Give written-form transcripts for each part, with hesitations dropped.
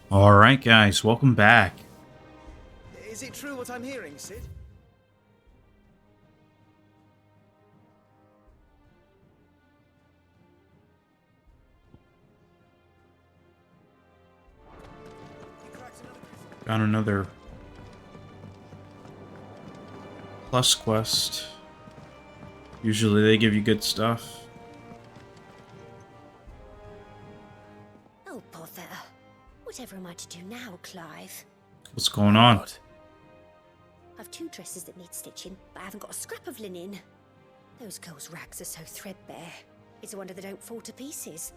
Alright guys, welcome back. Is it true what I'm hearing, Sid? Got another plus quest. Usually they give you good stuff. Oh, bother. Whatever am I to do now, Clive? What's going on? What? I've 2 dresses that need stitching, but I haven't got a scrap of linen. Those girls' rags are so threadbare. It's a wonder they don't fall to pieces.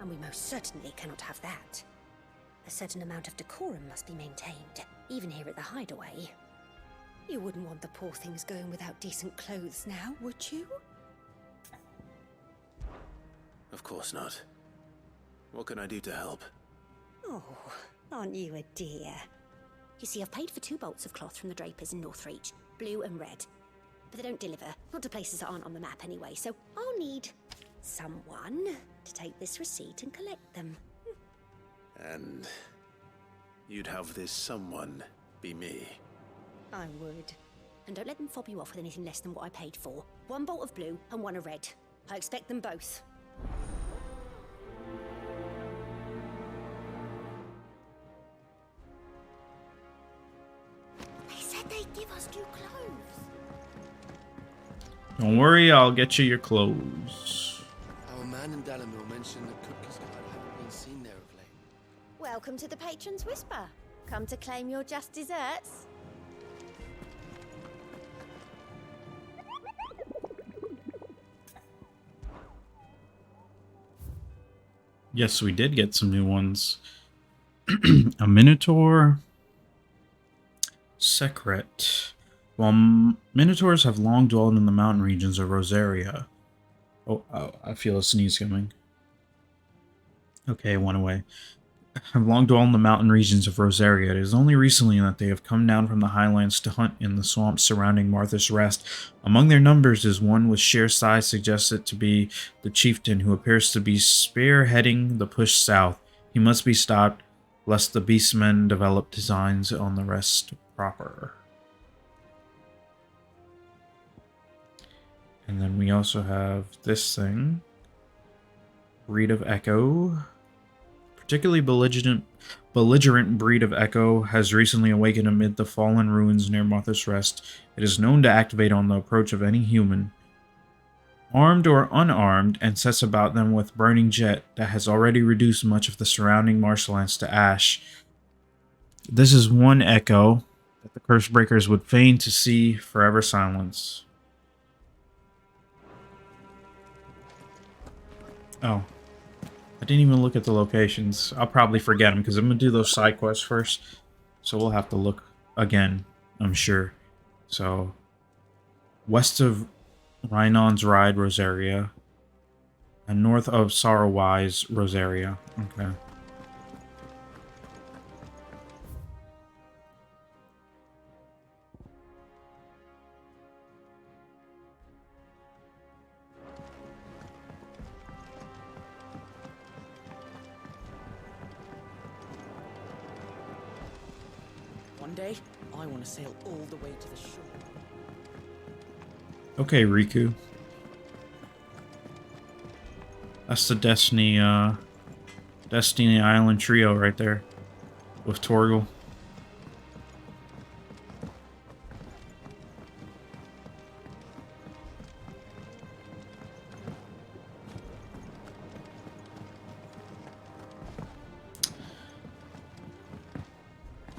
And we most certainly cannot have that. A certain amount of decorum must be maintained, even here at the hideaway. You wouldn't want the poor things going without decent clothes now, would you? Of course not. What can I do to help? Oh, aren't you a dear? You see, I've paid for 2 bolts of cloth from the drapers in Northreach, blue and red. But they don't deliver, not to places that aren't on the map anyway, so I'll need someone to take this receipt and collect them. And you'd have this someone be me. I would. And don't let them fob you off with anything less than what I paid for. 1 bolt of blue and 1 of red. I expect them both. They said they'd give us new clothes. Don't worry, I'll get you your clothes. Our man in Dalamil mentioned that Cook Cascade haven't been seen there of late. Welcome to the Patron's Whisper. Come to claim your just desserts. Yes, we did get some new ones. A Minotaur. Secret. While Minotaurs have long dwelled in the mountain regions of Rosaria. Oh, I feel a sneeze coming. Okay, it went away. Have long dwelled in the mountain regions of Rosaria. It is only recently that they have come down from the highlands to hunt in the swamps surrounding Martha's Rest. Among their numbers is one with sheer size suggested to be the chieftain, who appears to be spearheading the push south. He must be stopped, lest the beastmen develop designs on the rest proper. And then we also have this thing. Breed of Echo. Particularly belligerent breed of Echo has recently awakened amid the fallen ruins near Martha's Rest. It is known to activate on the approach of any human, armed or unarmed, and sets about them with burning jet that has already reduced much of the surrounding marshlands to ash. This is one Echo that the Cursebreakers would fain to see forever silence. Oh. I didn't even look at the locations. I'll probably forget them because I'm going to do those side quests first. So we'll have to look again, I'm sure. So, west of Rhinon's Ride, Rosaria. And north of Sorrowwise, Rosaria. Okay. One day, I want to sail all the way to the shore. Okay, Riku. That's the Destiny Island trio right there. With Torgal.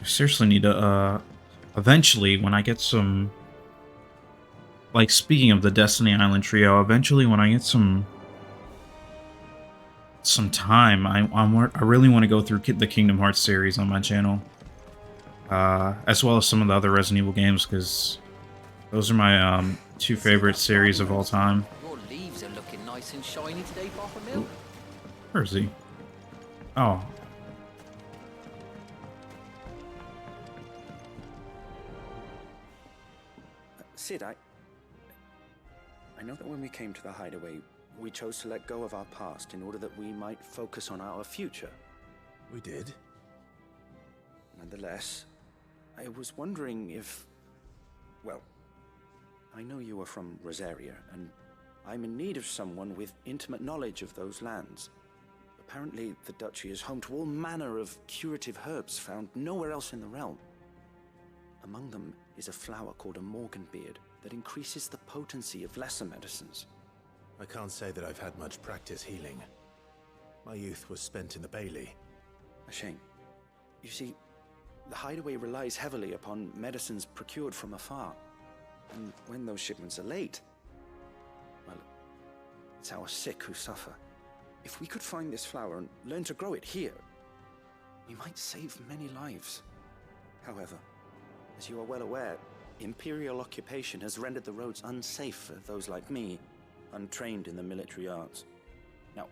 I seriously need to, eventually, when I get some... Like, speaking of the Destiny Island trio, eventually when I get some time, I really want to go through the Kingdom Hearts series on my channel. As well as some of the other Resident Evil games, because those are my 2 favorite series of all time. Your leaves are looking nice and shiny today, Bothermill. Where is he? Oh. Sid, I know that when we came to the hideaway, we chose to let go of our past in order that we might focus on our future. We did? Nonetheless, I was wondering if... Well, I know you are from Rosaria, and I'm in need of someone with intimate knowledge of those lands. Apparently, the duchy is home to all manner of curative herbs found nowhere else in the realm. Among them is a flower called a morganbeard that increases the potency of lesser medicines. I can't say that I've had much practice healing. My youth was spent in the Bailey. A shame. You see, the hideaway relies heavily upon medicines procured from afar. And when those shipments are late, well, it's our sick who suffer. If we could find this flower and learn to grow it here, we might save many lives. However, as you are well aware, Imperial occupation has rendered the roads unsafe for those like me, untrained in the military arts. Now,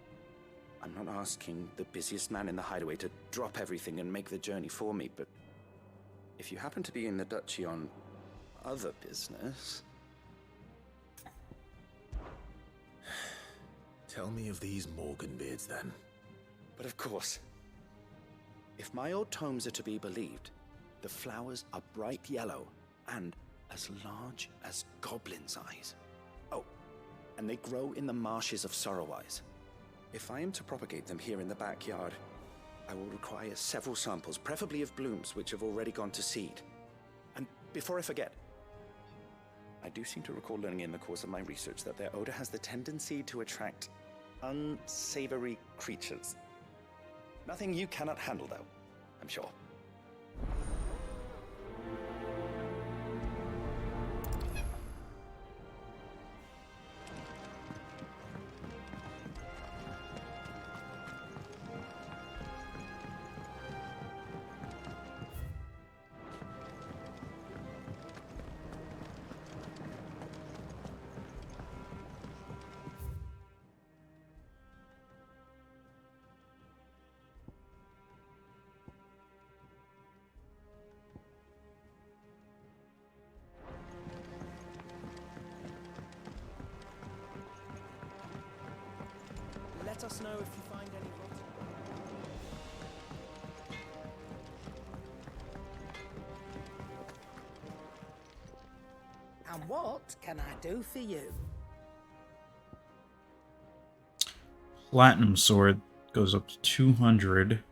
I'm not asking the busiest man in the hideaway to drop everything and make the journey for me, but if you happen to be in the duchy on other business... Tell me of these morganbeards, then. But of course. If my old tomes are to be believed, the flowers are bright yellow and as large as goblins' eyes. Oh, and they grow in the marshes of Sorrowise. If I am to propagate them here in the backyard, I will require several samples, preferably of blooms which have already gone to seed. And before I forget, I do seem to recall learning in the course of my research that their odor has the tendency to attract unsavory creatures. Nothing you cannot handle, though, I'm sure. Let us know if you find any rot. And what can I do for you? Platinum sword goes up to 200.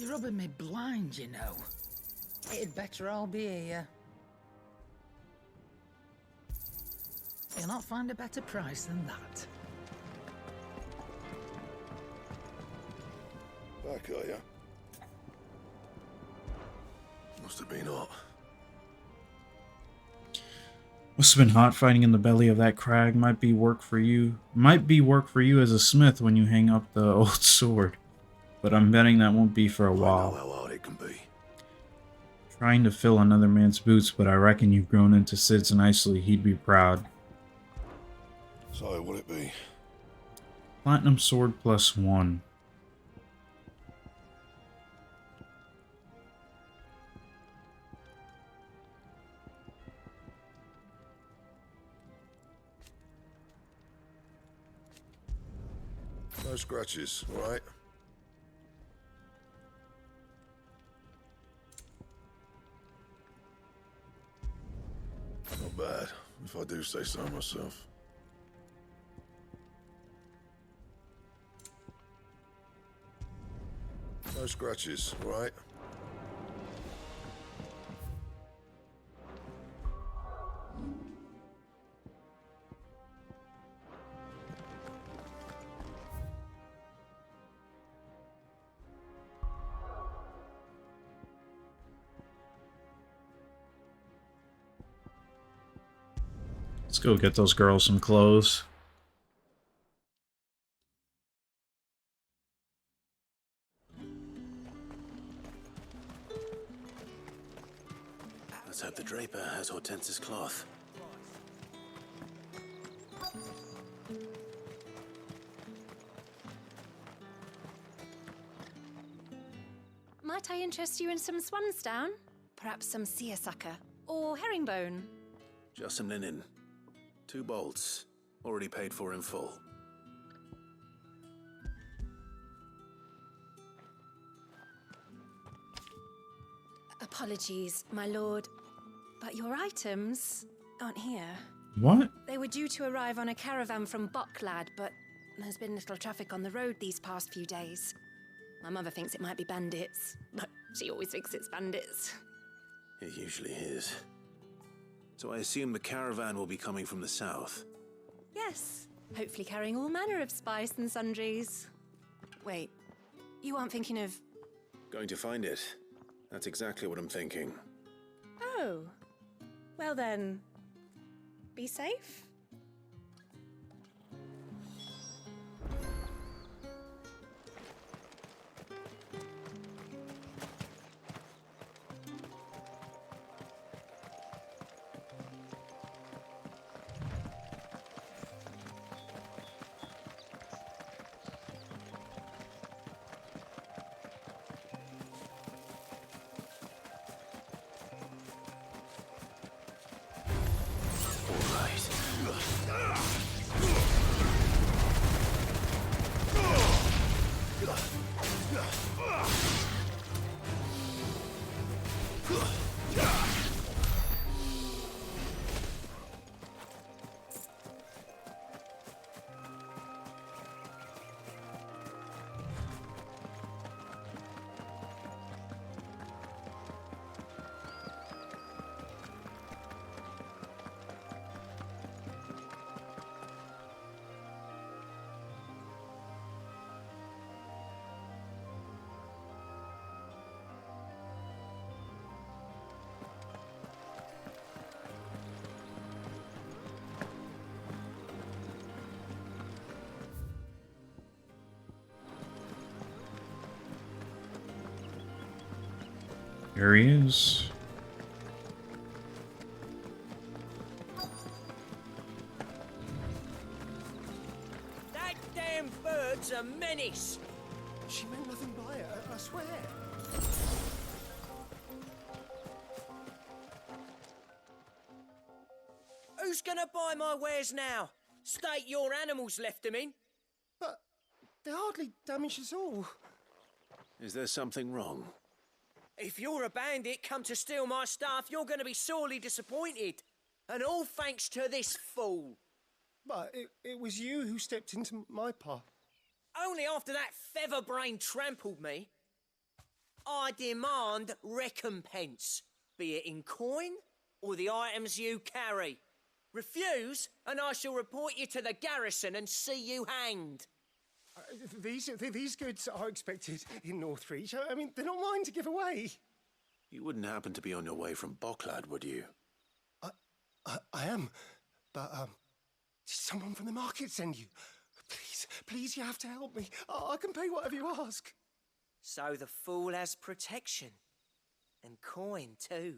You're rubbing me blind, you know. It'd better all be here. You'll not find a better price than that. Back, are ya? Must have been hot. Must have been hot fighting in the belly of that crag. Might be work for you. Might be work for you as a smith when you hang up the old sword. But I'm betting that won't be for a I know while. how hard it can be. Trying to fill another man's boots, but I reckon you've grown into Sid so nicely he'd be proud. So, what'd it be? Platinum sword +1. No scratches, right? Not bad, if I do say so myself. No scratches, right? Let's go get those girls some clothes. Let's hope the draper has Hortense's cloth. Might I interest you in some swansdown? Perhaps some seersucker or herringbone? Just some linen. 2 bolts. Already paid for in full. Apologies, my lord, but your items aren't here. What? They were due to arrive on a caravan from Boklad, but there's been little traffic on the road these past few days. My mother thinks it might be bandits, but she always thinks it's bandits. It usually is. So I assume the caravan will be coming from the south. Yes, hopefully carrying all manner of spice and sundries. Wait, you aren't thinking of... Going to find it. That's exactly what I'm thinking. Oh, well then, be safe. Here he is. That damn bird's a menace! She meant nothing by it, I swear. Who's gonna buy my wares now? State your animals left them in. But they hardly damage us all. Is there something wrong? If you're a bandit come to steal my stuff, you're gonna be sorely disappointed. And all thanks to this fool. But it was you who stepped into my path. Only after that feather-brain trampled me. I demand recompense, be it in coin or the items you carry. Refuse, and I shall report you to the garrison and see you hanged. These goods are expected in Northreach. I mean, they're not mine to give away. You wouldn't happen to be on your way from Boklad, would you? I am, but did someone from the market send you? Please, you have to help me. I can pay whatever you ask. So the fool has protection. And coin, too.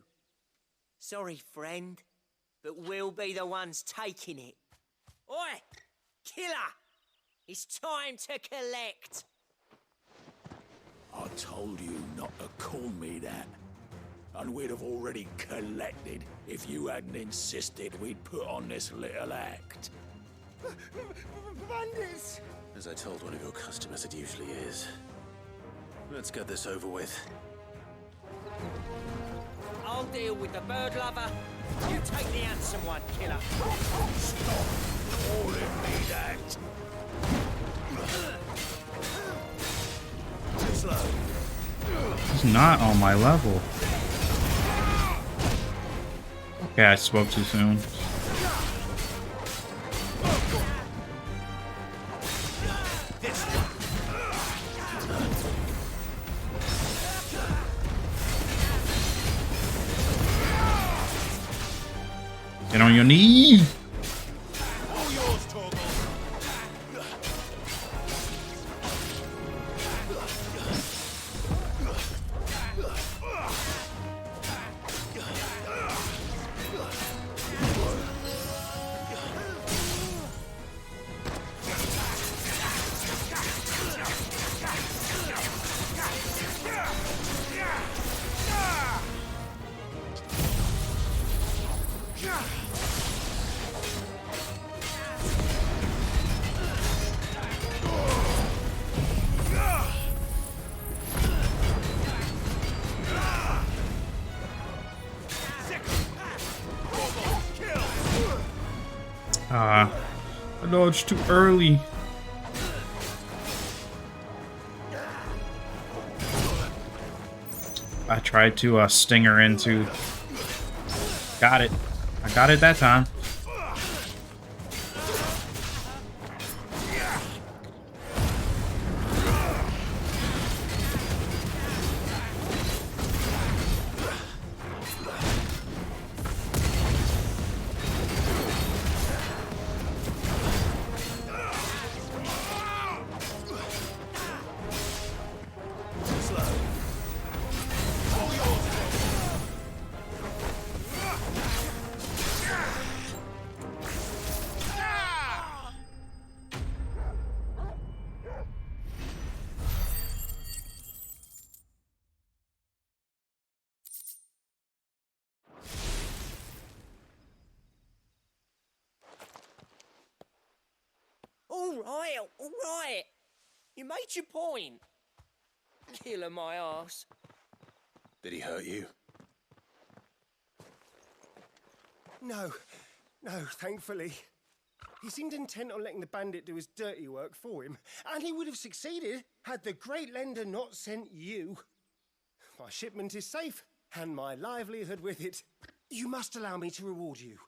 Sorry, friend, but we'll be the ones taking it. Oi! Killer! It's time to collect! I told you not to call me that. And we'd have already collected if you hadn't insisted we'd put on this little act. Bandits! As I told one of your customers, it usually is. Let's get this over with. I'll deal with the bird lover. You take the handsome one, killer. Stop calling me that. Too slow. He's not on my level. Okay, I spoke too soon. Get on your knees! All yours, Torgal. dodged too early. I tried to sting her into. Got it. I got it that time. All right. You made your point. Killer my ass. Did he hurt you? No, thankfully. He seemed intent on letting the bandit do his dirty work for him, and he would have succeeded had the great lender not sent you. My shipment is safe, and my livelihood with it. You must allow me to reward you.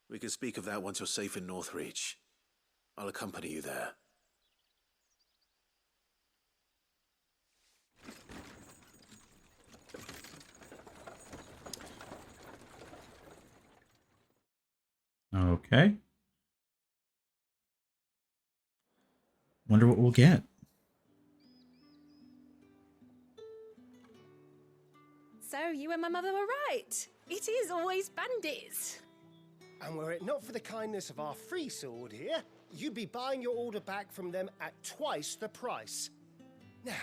We can speak of that once you're safe in Northreach. I'll accompany you there. Okay. Wonder what we'll get. So, you and my mother were right. It is always bandits. And were it not for the kindness of our free sword here, you'd be buying your order back from them at twice the price. Now,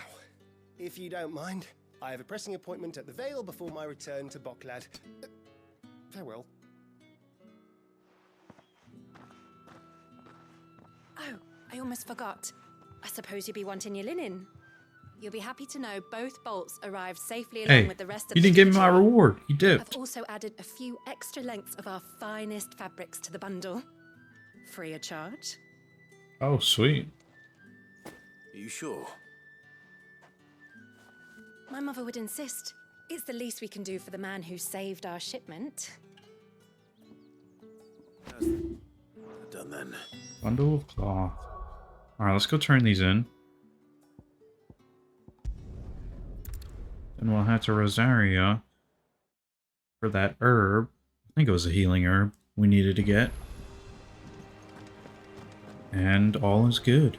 if you don't mind, I have a pressing appointment at the Vale before my return to Boklad. Farewell. Oh, I almost forgot. I suppose you'll be wanting your linen. You'll be happy to know both bolts arrived safely along with the rest of the you didn't give me my treasure. reward. You did. I've also added a few extra lengths of our finest fabrics to the bundle. Free of charge. Oh, sweet. Are you sure? My mother would insist. It's the least we can do for the man who saved our shipment. Done then. Bundle of cloth. Alright, let's go turn these in. Then we'll head to Rosaria for that herb. I think it was a healing herb we needed to get. And all is good.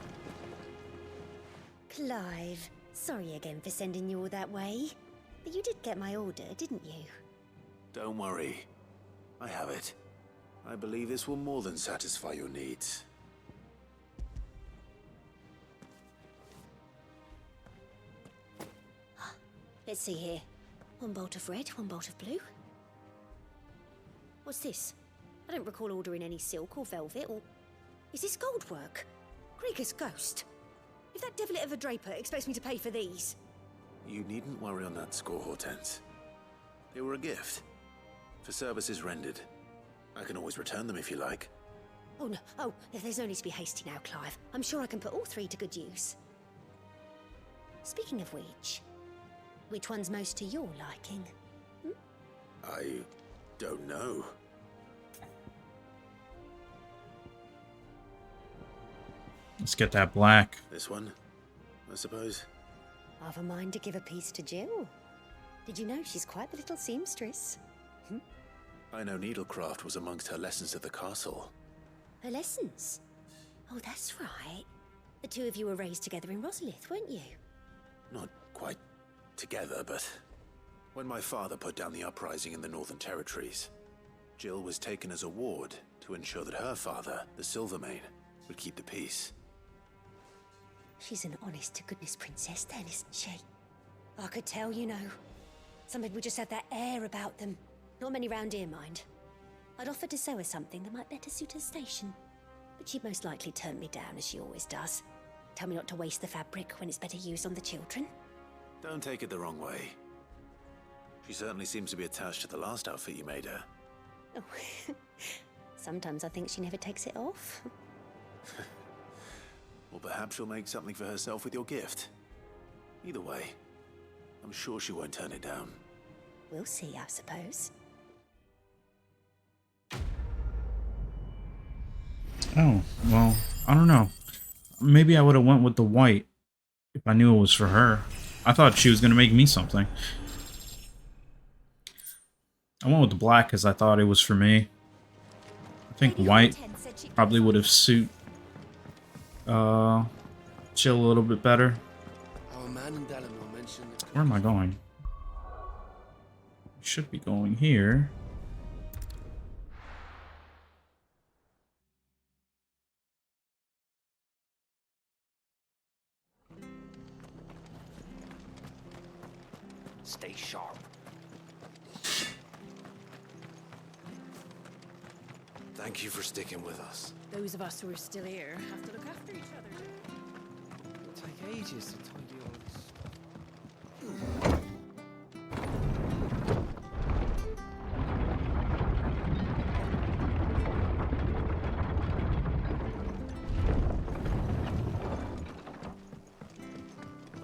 Clive, sorry again for sending you all that way. But you did get my order, didn't you? Don't worry. I have it. I believe this will more than satisfy your needs. Let's see here. One bolt of red, one bolt of blue. What's this? I don't recall ordering any silk or velvet or... Is this gold work? Gregor's ghost. If that devilet of a draper expects me to pay for these... You needn't worry on that score, Hortense. They were a gift. For services rendered. I can always return them if you like. Oh, no. Oh, there's no need to be hasty now, Clive. I'm sure I can put all three to good use. Speaking of which one's most to your liking? I don't know. Let's get that black. This one, I suppose. I've a mind to give a piece to Jill. Did you know she's quite the little seamstress? I know needlecraft was amongst her lessons at the castle. Her lessons? Oh, that's right. The two of you were raised together in Rosalith, weren't you? Not quite together, but when my father put down the uprising in the Northern Territories, Jill was taken as a ward to ensure that her father, the Silvermane, would keep the peace. She's an honest-to-goodness princess then, isn't she? I could tell, you know. Some people just have that air about them. Not many round here, mind. I'd offered to sew her something that might better suit her station. But she'd most likely turn me down, as she always does. Tell me not to waste the fabric when it's better used on the children. Don't take it the wrong way. She certainly seems to be attached to the last outfit you made her. Oh, sometimes I think she never takes it off. Or perhaps she'll make something for herself with your gift. Either way, I'm sure she won't turn it down. We'll see, I suppose. Oh, well, I don't know. Maybe I would have went with the white if I knew it was for her. I thought she was going to make me something. I went with the black because I thought it was for me. I think white probably would have suit Chill a little bit better. Our man in Dallimore mentioned that Where am I going? Should be going here. Stay sharp. Thank you for sticking with us. Those of us who are still here have to look after each other. it'll take ages to tidy all this stuff.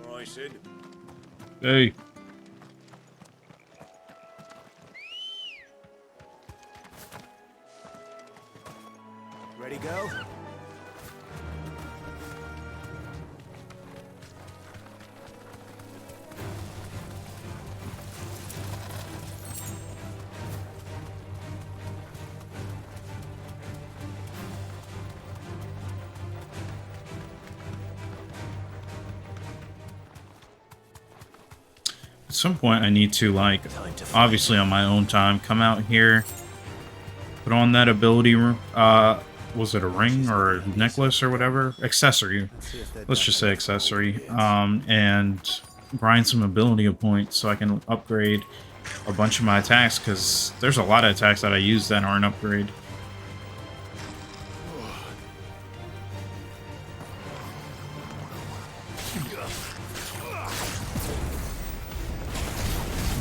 All right, Sid. Hey. Ready, go? At some point I need to, like, obviously on my own time, come out here, put on that ability, was it a ring or a necklace or whatever? Accessory. Let's just say accessory. And grind some ability points so I can upgrade a bunch of my attacks, because there's a lot of attacks that I use that aren't upgrade.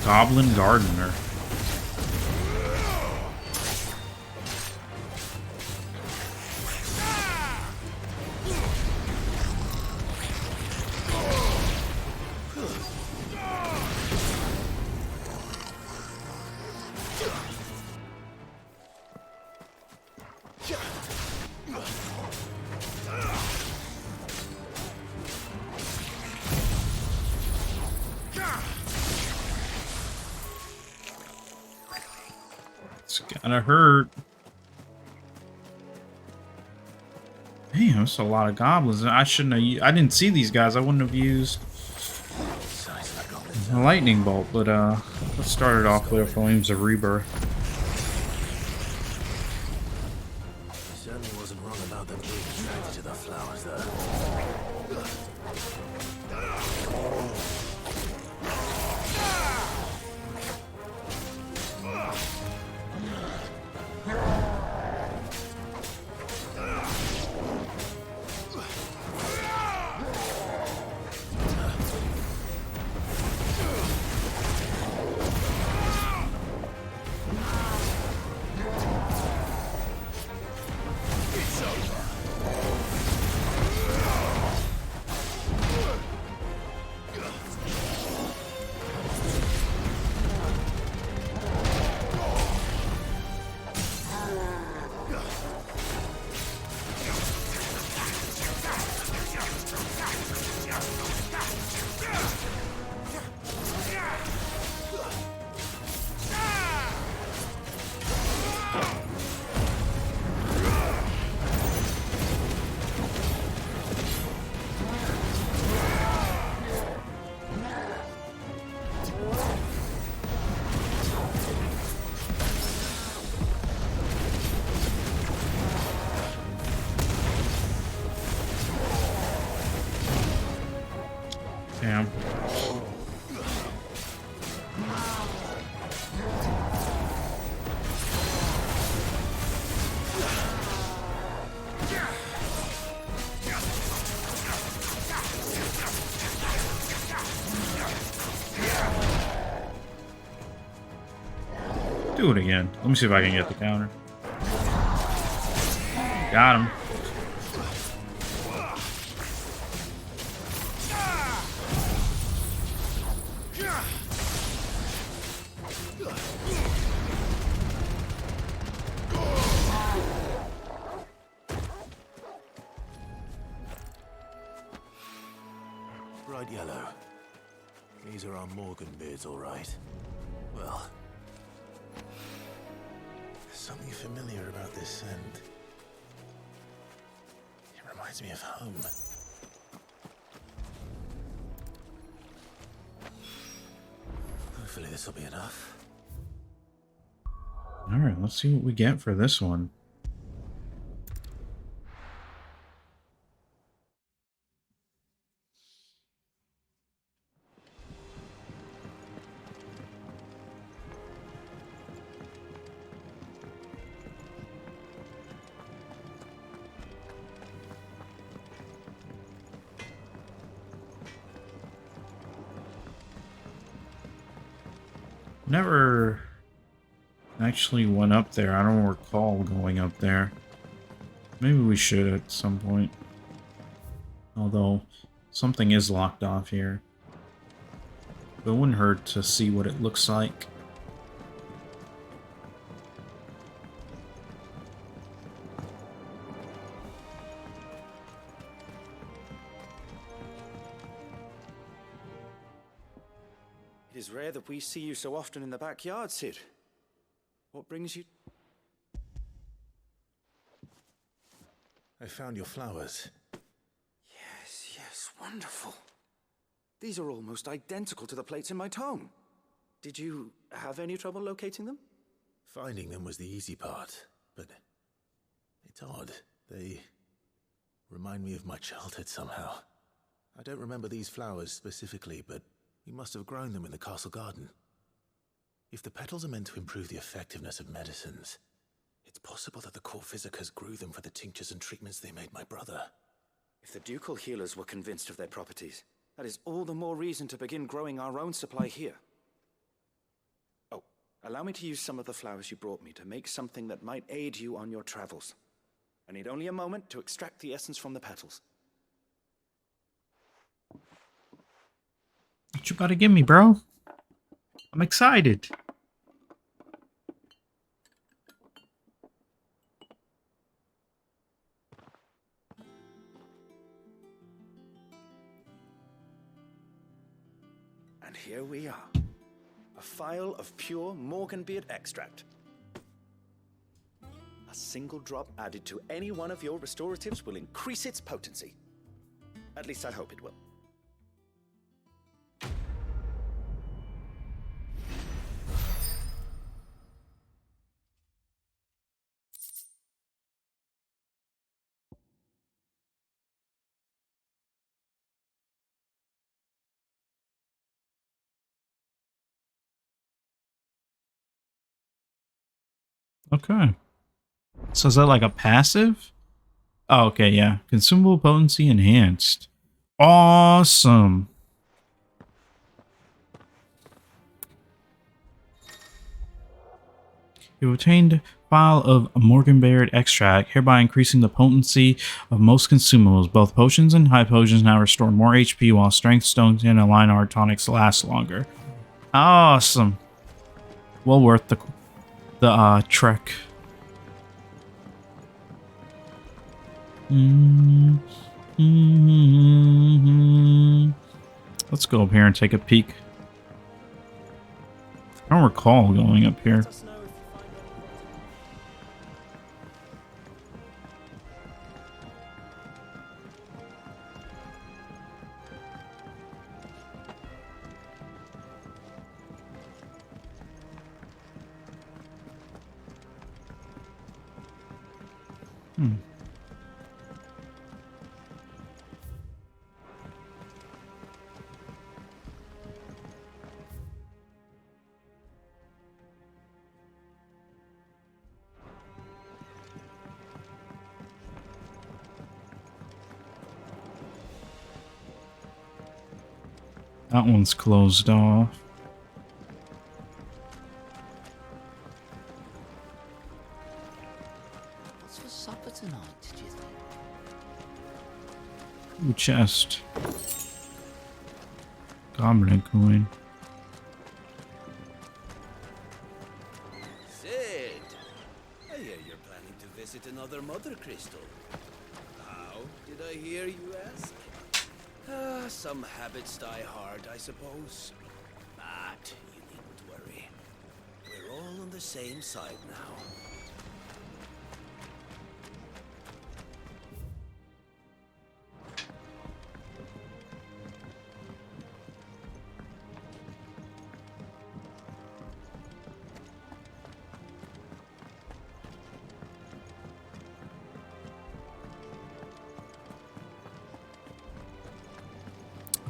Goblin Gardener. It's gonna hurt. Damn, that's a lot of goblins. I shouldn't have. I didn't see these guys. I wouldn't have used a lightning bolt. But let's start it off with Flames of Rebirth. Certainly wasn't wrong about them being attracted to the flowers, though. Damn. Do it again. Let me see if I can get the counter. Got him. These are our Morgan beards, all right. Well, there's something familiar about this scent. It reminds me of home. Hopefully this will be enough. Alright, let's see what we get for this one. Never actually went up there. I don't recall going up there. Maybe we should at some point. Although, something is locked off here. But it wouldn't hurt to see what it looks like. It is rare that we see you so often in the backyard, Sid. What brings you... I found your flowers. Yes, wonderful. These are almost identical to the plates in my tome. Did you have any trouble locating them? Finding them was the easy part, but it's odd. They remind me of my childhood somehow. I don't remember these flowers specifically, but we must have grown them in the castle garden. If the petals are meant to improve the effectiveness of medicines, it's possible that the court physicers grew them for the tinctures and treatments they made my brother. If the ducal healers were convinced of their properties, that is all the more reason to begin growing our own supply here. Oh, allow me to use some of the flowers you brought me to make something that might aid you on your travels. I need only a moment to extract the essence from the petals. What you about to give me, bro? I'm excited. And here we are. A phial of pure Morganbeard extract. A single drop added to any one of your restoratives will increase its potency. At least I hope it will. Okay. So is that like a passive? Oh, okay, yeah. Consumable potency enhanced. Awesome. You obtained vial of Morganbeard extract, hereby increasing the potency of most consumables. Both potions and high potions now restore more HP, while strength, stones, and align art tonics last longer. Awesome. Well worth the trek. Let's go up here and take a peek. I don't recall going up here. That one's closed off. What's for supper tonight, do you think? Ooh, chest. Goblin coin. Sid! I hear you're planning to visit another Mother Crystal. How did I hear you ask? Some habits die hard, I suppose. But you needn't worry. We're all on the same side now.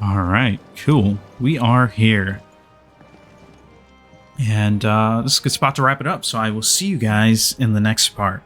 All right, cool. We are here. And this is a good spot to wrap it up. So I will see you guys in the next part.